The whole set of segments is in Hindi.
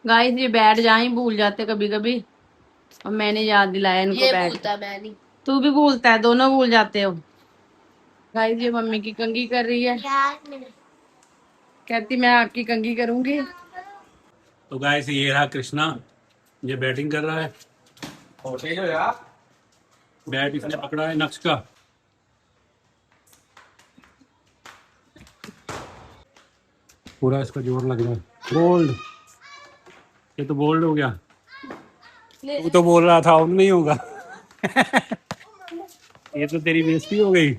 गाइस ये बैठ जाए भूल जाते कभी कभी, और मैंने याद दिलाया इनको ये बैठ। भूलता मैं नहीं। तू भी भूलता है, दोनों भूल जाते हो। गाइस ये मम्मी की कंघी कर रही है, कहती मैं आपकी कंघी करूंगी। तो गाइस ये रहा कृष्णा, ये बैटिंग कर रहा है। बैट इसने पकड़ा है नक्श का। पूरा इसका जोर लग रहा है। बोल्ड, ये तो बोल्ड हो गया। तू तो बोल रहा था उन नहीं होगा। ये तो तेरी बेइज्जती हो गई।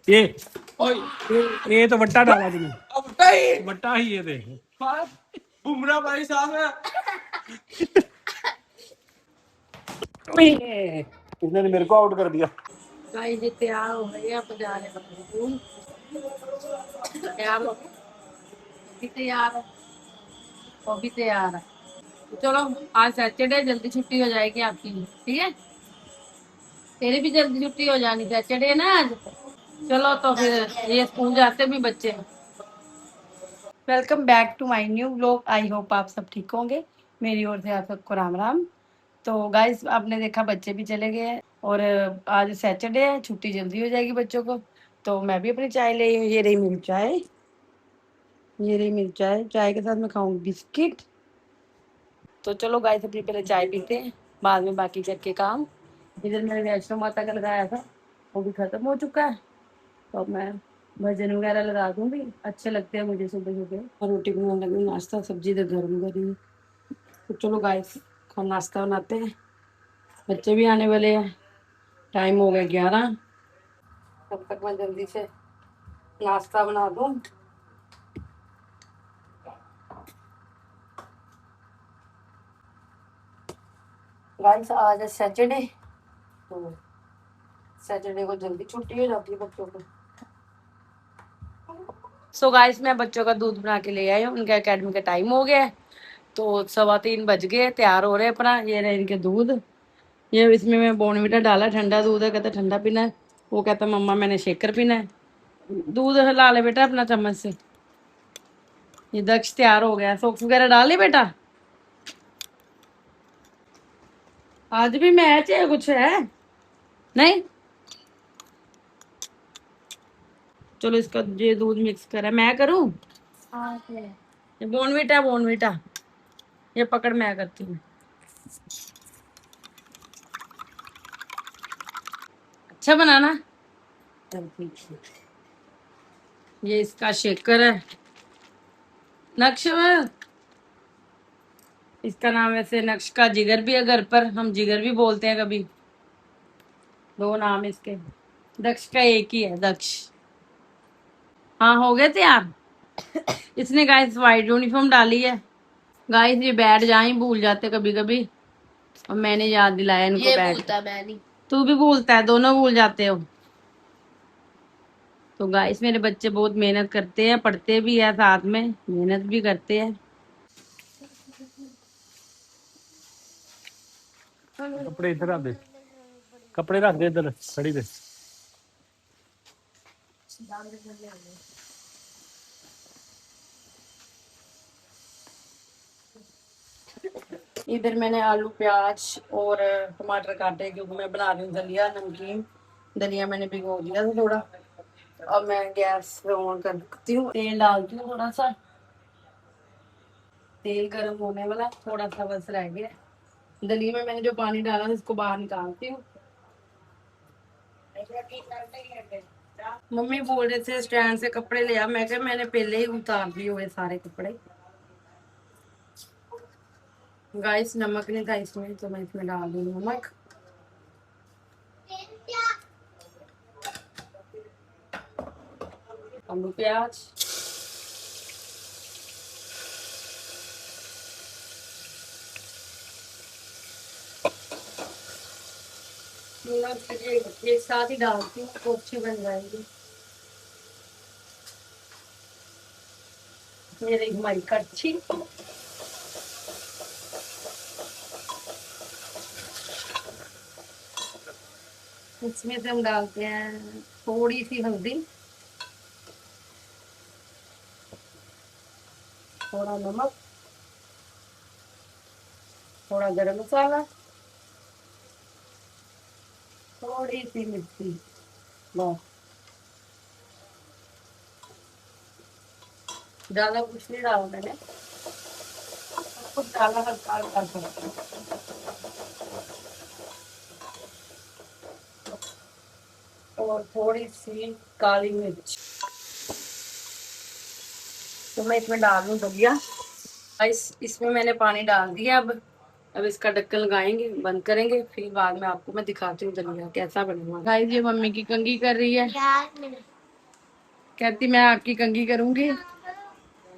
ये ओए, ये तो बट्टा डाला तूने। बट्टा ही ये दे। बुमराह भाई साहब है। इसने मेरे को आउट कर दिया। गाइस ये तैयार हो गई है, अब जा रहे हैं स्कूल। तैयार हो गए? भी तैयार है, वो भी तैयार है। तो चलो, आज सैटरडे, जल्दी छुट्टी हो जाएगी आपकी, ठीक है। तेरी भी जल्दी छुट्टी हो जानी, सैटरडे है ना आज। चलो तो फिर ये स्कूल जाते भी बच्चे। Welcome back to my new vlog. I hope आप सब ठीक होंगे। मेरी ओर से आप सबको राम राम। तो गाइस आपने देखा बच्चे भी चले गए हैं, और आज सैटरडे है, छुट्टी जल्दी हो जाएगी बच्चों को। तो मैं भी अपनी चाय ले, ये रही मिल्क चाय, ये रही मिल्क चाय। चाय के साथ मैं खाऊंगी बिस्किट। तो चलो गाइस अपनी पहले चाय पीते हैं, बाद में बाकी करके काम। इधर मैंने वैष्णो माता का लगाया था, वो भी खत्म हो चुका है। तो अब मैं भजन वगैरह लगा दूंगी, अच्छे लगते हैं मुझे सुबह सुबह। और रोटी बनाने लगी, नाश्ता सब्जी तो गर्म करी। तो चलो गाइस नाश्ता बनाते हैं, बच्चे भी आने वाले हैं। टाइम हो गया 11। तब तक मैं जल्दी से नाश्ता बना दूं। गाइस आज है सैटरडे, तो सैटरडे को जल्दी छुट्टी हो जाती है बच्चों को। सो गाइस मैं बच्चों का दूध बना के ले आई हूँ, उनके एकेडमी का टाइम हो गया है। तो 3:15 बज गए, तैयार हो रहे हैं अपना। ये रहे इनके दूध, ये इसमें मैं बॉर्नविटा डाला, ठंडा दूध है, कहता ठंडा पीना है। वो कहता मम्मा मैंने शेकर पीना है। दूध हिला ले बेटा अपना चम्मच से। ये दक्ष तैयार हो गया, सॉक्स वगैरह डाल ले बेटा। आज भी मैच है, कुछ है नहीं। चलो इसका ये दूध मिक्स करा, मैं करूं। ये बॉर्नविटा, बॉर्नविटा ये पकड़, मैं करती हूँ। अच्छा बनाना। चल ठीक है। ये इसका शेकर है, नक्श। इसका नाम वैसे नक्श का जिगर भी है, घर पर हम जिगर भी बोलते हैं कभी। दो नाम इसके, दक्ष का एक ही है, दक्ष। हाँ हो गए तैयार। इसने गाइस वाइट यूनिफॉर्म डाली है। गाइस ये बैठ जाए भूल जाते कभी कभी, और मैंने याद दिलाया इनको ये बैठ। भूलता मैं नहीं। तू भी भूलता है, दोनों भूल जाते हो। तो गाइस मेरे बच्चे बहुत मेहनत करते हैं, पढ़ते भी है, साथ में मेहनत भी करते हैं। कपड़े इधर रख दे, कपड़े रख दे इधर खड़ी दे। इधर मैंने आलू प्याज और टमाटर काटे, क्योंकि मैं बना रही हूँ दलिया नमकीन। दलिया मैंने भिगो दिया था थोड़ा। अब मैं गैस ऑन करती हूँ, तेल डालती हूँ थोड़ा सा। तेल गर्म होने वाला, थोड़ा सा बस रह गया। दलिया में मैंने जो पानी डाला था इसको बाहर निकालती हूँ। मम्मी बोल रहे थे स्टैंड से कपड़े ले आ, मैं कहा मैंने पहले ही उतार दिए हुए सारे कपड़े। गाइस नमक नहीं था इसमें, तो मैं इसमें डाल दूँ नमक। आलू प्याज, एक साथ ही डालती हूँ तो अच्छी बन जाएगी। मेरी हमारी कच्ची। इसमें से हम डालते हैं थोड़ी सी हल्दी, थोड़ा नमक, थोड़ा गरम मसाला, थोड़ी सी मिर्ची, बस। ज्यादा कुछ नहीं डाला मैंने, कुछ डाला हल्का हल्का सा। और थोड़ी सी काली मिर्च। तो मैं इसमें डाल दूँ दलिया। इसमें मैंने पानी डाल दिया। अब इसका ढक्कन लगाएंगे, बंद करेंगे, फिर बाद में आपको मैं दिखाती हूँ दलिया कैसा बनेगा। गाइस ये मम्मी की कंघी कर रही है, कहती मैं आपकी कंघी करूंगी।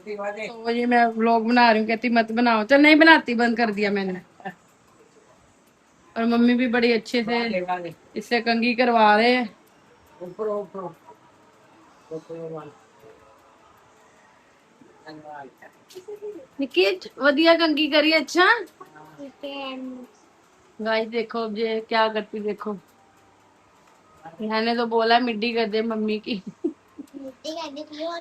तो ये मैं व्लॉग बना रही हूँ, कहती मत बनाओ। चल नहीं बनाती, बंद कर दिया मैंने। और मम्मी भी बड़ी अच्छे से इससे कंघी करवा रहे हैं। निकित वधिया कंघी करी। अच्छा गाइस देखो अब ये क्या करती, देखो मैंने तो बोला मिड्डी कर दे मम्मी की। मिड्डी कर दी है, और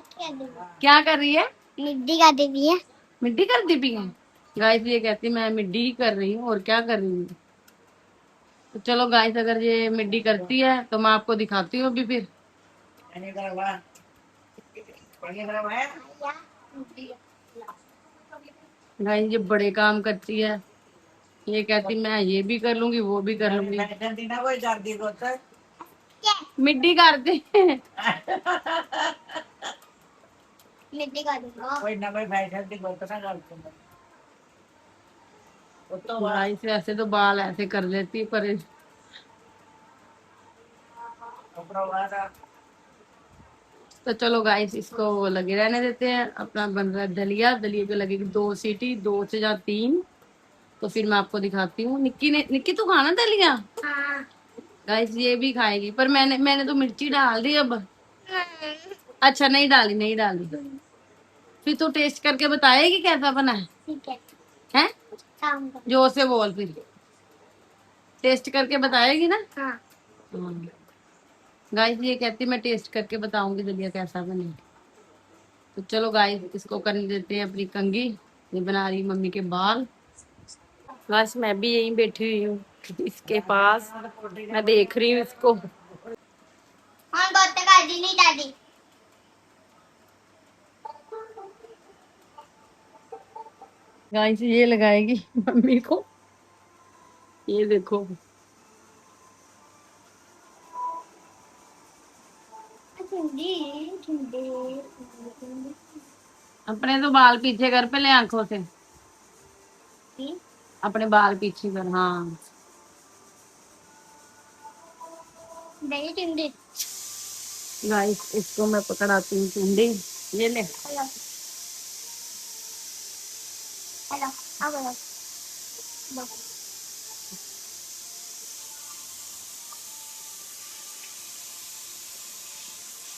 क्या कर रही है? मिड्डी कर दी है, मिड्डी कर दी भी है। गाइस ये कहती मैं मिड्डी ही कर रही हूँ, और क्या कर रही हूँ। तो चलो गाइस अगर ये मिड्डी करती है तो मैं आपको दिखाती हूँ अभी फिर। गाइस ये बड़े काम करती है, ये कहती मैं ये भी कर लूंगी वो भी कर लूंगी। मिड्डी कर दे। मिड्डी कर दूंगा। गाइस वैसे तो बाल ऐसे कर लेती पर तो चलो गाइस इसको वो लगे रहने देते हैं। अपना बन रहा है दलिया। दलिया को लगेगी 2 सीटी, 2 से या 3। तो फिर मैं आपको दिखाती हूँ। निक्की तू खाना दलिया? हाँ। गाइस ये भी खाएगी, पर मैंने तो मिर्ची डाल दी अब। अच्छा नहीं डाली, नहीं डाली। फिर तू टेस्ट करके बताएगी कैसा बना है? ठीक है? जोर से बोल फिर। टेस्ट करके बताएगी ना? हाँ। गाइस ये कहती मैं टेस्ट करके बताऊंगी दलिया कैसा बने। तो चलो गाइस इसको करने देते हैं अपनी कंघी। ये बना रही मम्मी के बाल। बस मैं भी यहीं बैठी हुई हूँ इसके पास, मैं देख रही हूँ इसको। गाइस ये लगाएगी मम्मी को, ये देखो। अपने तो बाल पीछे कर पहले आंखों से। अपने बाल पीछे कर। हाँ गाइस इसको मैं पकड़ाती हूँ चुंडी। ये ले।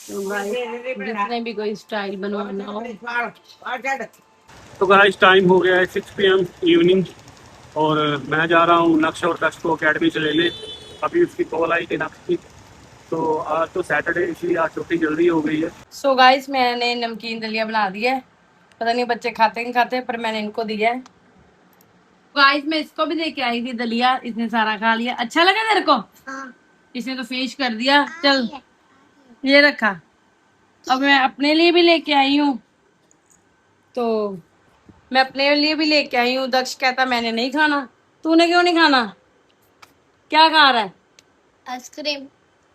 तो गाइस जिसने भी कोई स्टाइल बनवाना हो। तो गाइस टाइम हो गया है 6 PM इवनिंग, और मैं जा रहा हूँ नक्श और कश को अकेडमी से लेने। अभी उसकी कॉल आई थी नक्श की। तो आज तो सैटरडे, इसलिए आज छुट्टी जल्दी हो गई है। सो गाइस मैंने नमकीन दलिया बना दिया है। पता नहीं बच्चे खाते नहीं खाते, पर मैंने इनको दिया है। गाइस मैं इसको भी लेके आई थी दलिया, इसने सारा खा लिया। अच्छा लगा तेरे को? हाँ। इसने तो फिनिश कर दिया। चल ये रखा। अब मैं अपने लिए भी लेके आई हूँ। तो मैं अपने लिए भी लेके आई हूँ। दक्ष कहता मैंने नहीं खाना। तूने क्यों नहीं खाना? क्या खा रहा है? आइसक्रीम।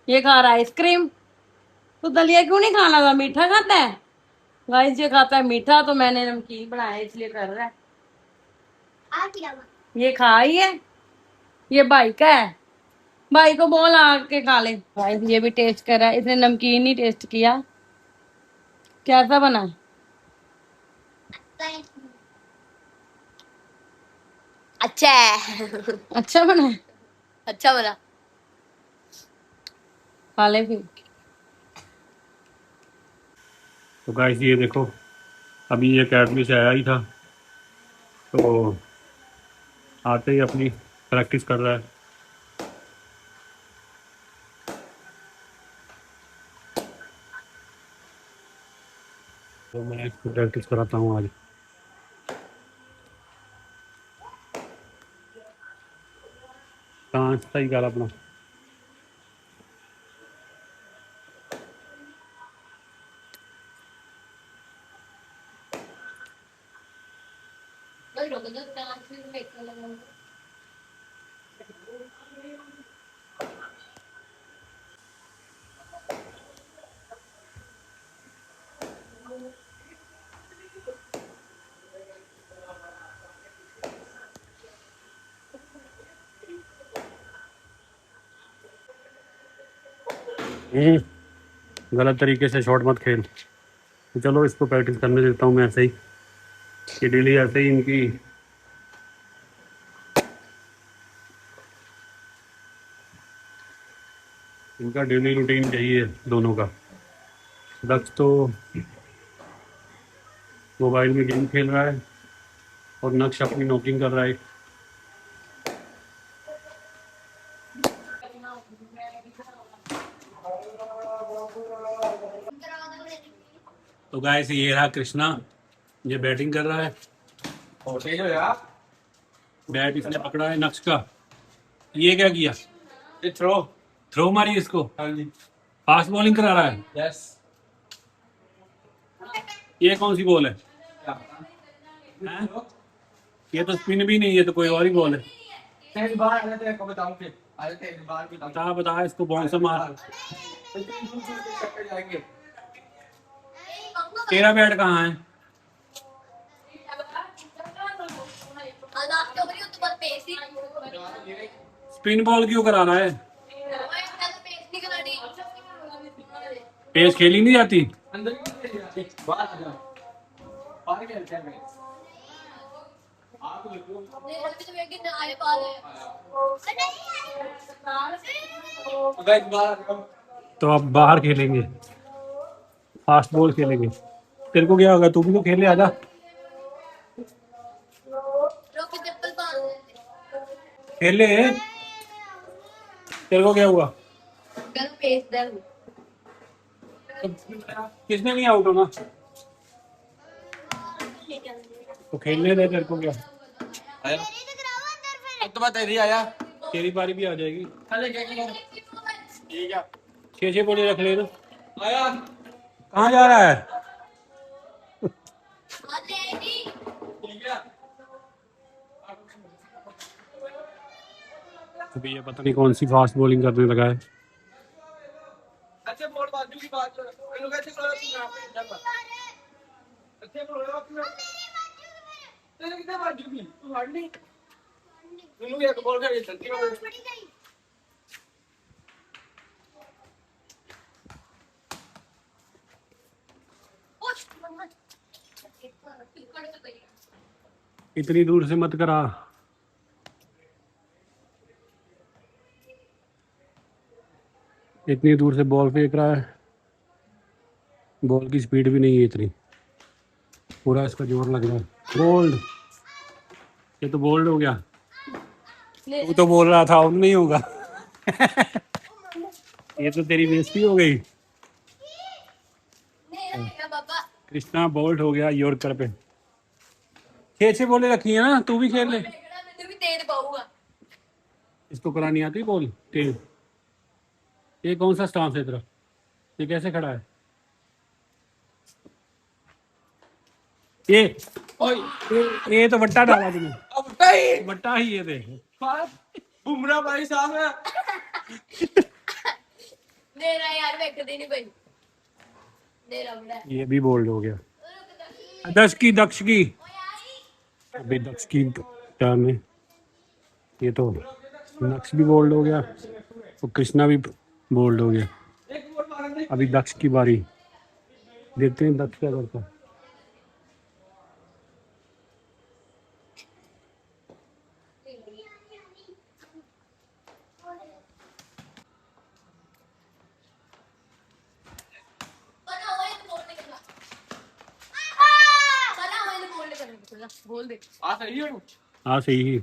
ये खा रहा है आइसक्रीम। तो दलिया क्यों नहीं खाना था? मीठा खाता है। गाइस ये खाता है मीठा, तो मैंने नमकीन बनाया इसलिए कर रहा है। ये खा ही है, ये भाई का है। भाई को बोल आके खा ले। गाइस ये भी टेस्ट कर रहा है, इसने नमकीन ही टेस्ट किया। कैसा बना? अच्छा है। अच्छा बना? अच्छा बना, खा ले फिर। तो गाइस ये देखो, अभी ये अकेडमी से आया ही था, तो आते ही अपनी प्रैक्टिस कर रहा है। तो मैं इसको प्रैक्टिस कराता हूँ आज। हाँ सही कर अपना। गलत तरीके से शॉट मत खेल। तो चलो इसको प्रैक्टिस करने देता हूँ मैं ऐसे ही, कि डेली ऐसे ही इनका डेली रूटीन चाहिए दोनों का। दक्ष तो मोबाइल में गेम खेल रहा है और नक्श अपनी नॉकिंग कर रहा है। तो गाइस ये रहा कृष्णा, ये बैटिंग कर रहा है। बैट इसने पकड़ा है नक्श का। ये क्या किया? ये थ्रो थ्रो मारी इसको। हाँ जी फास्ट बॉलिंग करा रहा है। यस ये कौन सी बॉल है? हैं? ये तो स्पिन भी नहीं है, तो कोई और ही बॉल है। तेज बाहर आ जाते हैं, को बताऊं फिर आ जाते हैं बाहर भी बता इसको बाउंसर मार। जाएंगे। तेरा बैट कहाँ है? स्पिन बॉल क्यों करा रहा है? पेस खेली नहीं जाती। अंदर की नहीं बाहर आ जाओ, बाहर खेलते हैं। आप देखो गाइस बाहर आ जाओ। तो अब बाहर खेलेंगे, फास्ट बॉल खेलेंगे। तेरे को क्या होगा, तू भी तो खेलने आजा। खेले, तेरे को क्या हुआ? तो किसने नहीं आउट होना? तो खेलने दे, तेरे को क्या? आया अब तो बात तेरी आया, तेरी बारी भी आ जाएगी। चले क्या किया ठीक है 6 बॉले रख ले ना। आया कहाँ जा रहा है? ठीक है। अभी ये पता नहीं कौन सी फास्ट बॉलिंग करने लगा है। अच्छे बॉल बाजू की बात मैंने कैसे करा तू यहां पे चल अच्छे बॉल हो अपना तेरे कितने बाजू की तू हट नहीं मैंने एक बॉल कर चलती है इतनी दूर से मत करा। इतनी दूर से बॉल फेंक रहा है, बॉल की स्पीड भी नहीं है इतनी, पूरा इसका जोर लग रहा है। बोल्ड, ये तो बोल्ड हो गया। तू तो बोल रहा था आउट नहीं होगा। ये तो तेरी बेइज्जती हो गई। कृष्णा बोल्ड हो गया यॉर्कर पे। 6 बॉलें रखी है ना, तू भी खेल ले। इसको करानी आती बॉल तेज। ये कौन सा स्टांस है तेरा? ये कैसे खड़ा है? ये तो बट्टा डाला तूने। अब भाई बट्टा ही ये दे। बुमराह भाई साहब है मेरा यार वेखदी नहीं भाई मेरा बड़ा ये भी बोल्ड हो गया। दक्ष की अभी दक्ष की टर्न है। ये तो नक्श भी बोल्ड हो गया और कृष्णा भी बोल्ड हो गया। एक बॉल मारने दे अभी दक्ष की बारी, देखते हैं दक्ष क्या करता है। बोल दे आ सही है हाँ सही है।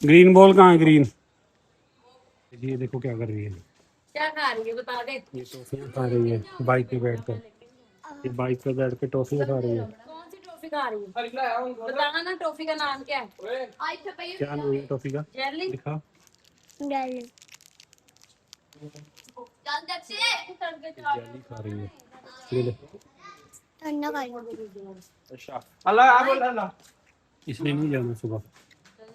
ग्रीन बॉल कहाँ है? ग्रीन, ये देखो क्या कर रही है। क्या खा रही है बता दे ये टॉफियाँ खा रही है बाइक पे बैठ कर। ये बाइक पे बैठ के टॉफियाँ खा रही है। कौन सी टॉफी खा रही हूँ। खरीदा हूँ बताना ना टॉफी का नाम क्या है? ओए आज तो पई क्या नाम है टॉफी का? जेली। दिखा। चल जब से जेली खा रही है। ये ले। अच्छा अल्लाह आ बोल अल्लाह इसने नहीं जाना सुबह,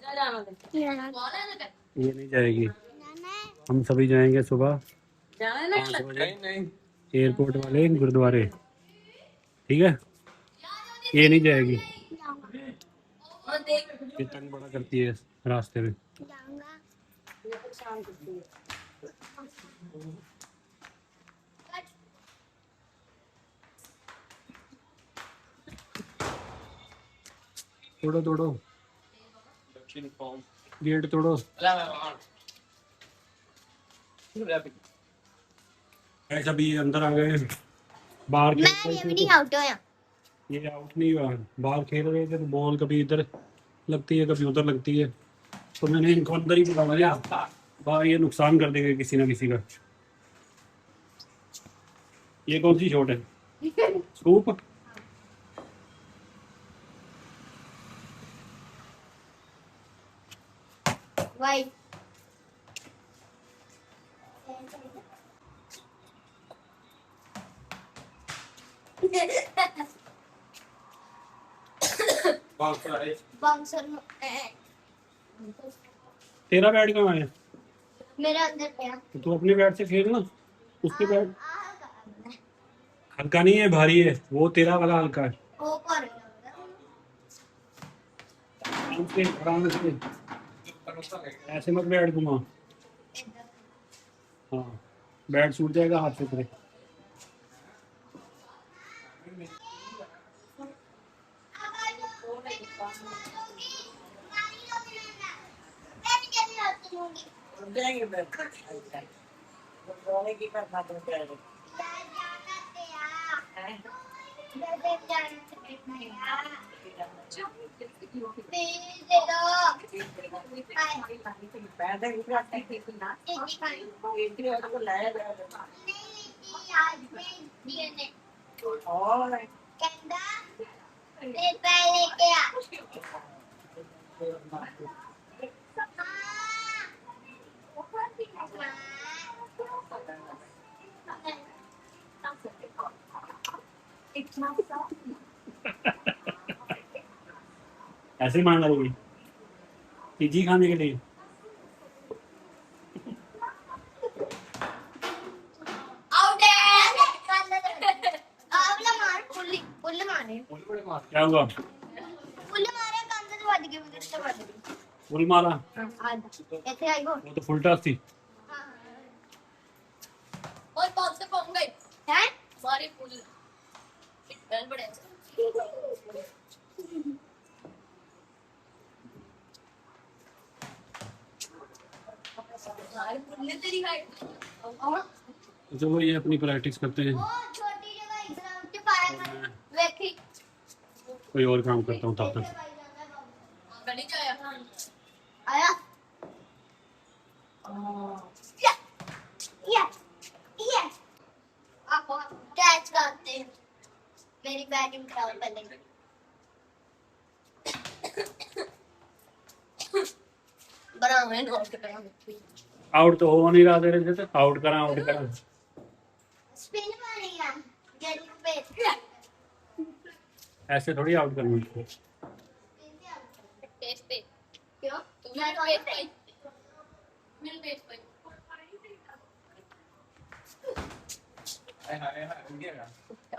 जाना दे। कौन है ना ये नहीं जाएगी। हम सभी जाएंगे सुबह जाना है ना? 5 बजे नहीं नहीं एयरपोर्ट वाले गुरुद्वारे, ठीक है? ये नहीं जाएगी, और देख ये तंग बड़ा करती है रास्ते में। ये परेशान करती है। तोड़ो तोड़ो, दक्षिण कौन गेट तोड़ो। अल्लाह मैं वहां ऐसा अभी ये अंदर आ गए, बाहर खेल रहे थे तो आउट होया ये आउट नहीं हुआ। बाहर खेल रहे थे तो बॉल कभी इधर लगती है कभी उधर लगती है, तो मैंने इनको अंदर ही बुला लिया। बाहर ये नुकसान कर देंगे किसी ना किसी का। ये कौन सी शॉट है? स्कूप। वाइट बाउंसर तेरा बैट कहाँ है? मेरे अंदर गया तो तू अपने बैट से खेल ना, उसके बैट हल्का नहीं है भारी है, वो तेरा वाला हल्का है। वो कर आराम से ऐसे मत बैट घुमा। हाँ बैट छूट जाएगा हाथ से तेरे। जाएंगे फिर। रोने की मैं खाते हैं तेरे। पैसे की बात नहीं की ना। इतनी और को लाया जाएगा। और ऐसे ही मांग लोगी पिज्जी खाने के लिए। आउट है क्या हुआ? फुल मारा, वो तो फुल टॉस थी। और बहुत से पहुंच गए हैं हमारे फुल इतने बड़े हमारे फुल ने तेरी हाइट जो वो ये अपनी प्रैक्टिस करते हैं, कोई और काम करता हूँ तब तक। गली जाया आया ये आप कैच करते हैं मेरी बैटिंग खराब पहले बड़ा मैं नॉट कर रहा हूं आउट तो हो नहीं रहा तेरे से, आउट करा। स्पिन मारेगा जल्दी पे ऐसे थोड़ी आउट करनी है। पेस पे क्यों तू मेरे पेस पे मेरे पेस पे हाय हाय हाय हो गया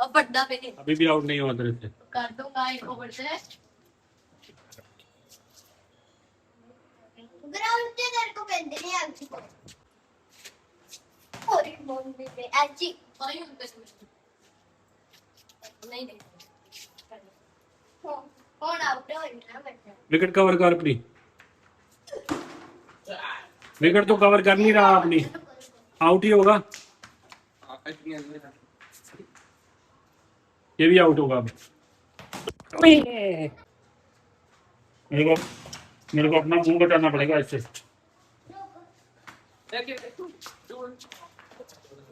अब बड्डा पे नहीं अभी भी आउट नहीं हुआ तेरे से। कर दूंगा एक ओवर से ग्राउंड पे तेरे को कहते हैं आजी को और बोल दे आजी और यूं पे नहीं नहीं कौन आउट हो ना बेटा विकेट कवर कर अपनी, विकेट तो कवर कर नहीं रहा अपनी, आउट ही होगा। ये भी आउट होगा अब। मेरे को अपना मुंह बचाना पड़ेगा इससे।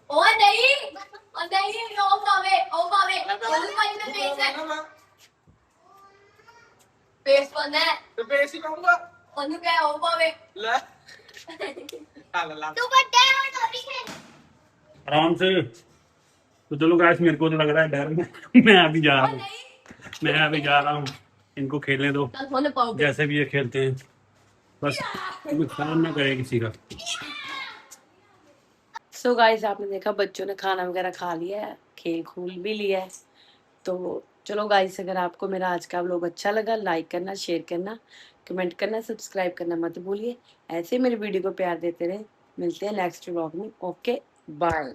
ओ नहीं ओ पावे फुल पानी में पेस है पेस पन है ਤੇ ਬੇਸ ਹੀ ਕਹੂੰਗਾ ओनु क्या हो पावे ਲੈ ਚੱਲ ਲਾ तू बड्डे हो थोड़ी है आराम से। तो चलो गाइस, मेरे को तो लग रहा है डर। मैं अभी जा रहा हूँ, मैं अभी जा रहा हूँ। इनको खेलने दो कल होने पाओगे जैसे भी ये खेलते हैं, बस नुकसान ना करे किसी का। सो गाइस, आपने देखा बच्चों ने खाना वगैरह खा लिया है, खेल खूल भी लिया है। तो चलो गाइस, अगर आपको मेरा आज का व्लॉग अच्छा लगा, लाइक करना, शेयर करना, कमेंट करना, सब्सक्राइब करना मत भूलिए। ऐसे मेरे वीडियो को प्यार देते रहे। मिलते हैं नेक्स्ट व्लॉग में। Okay, bye.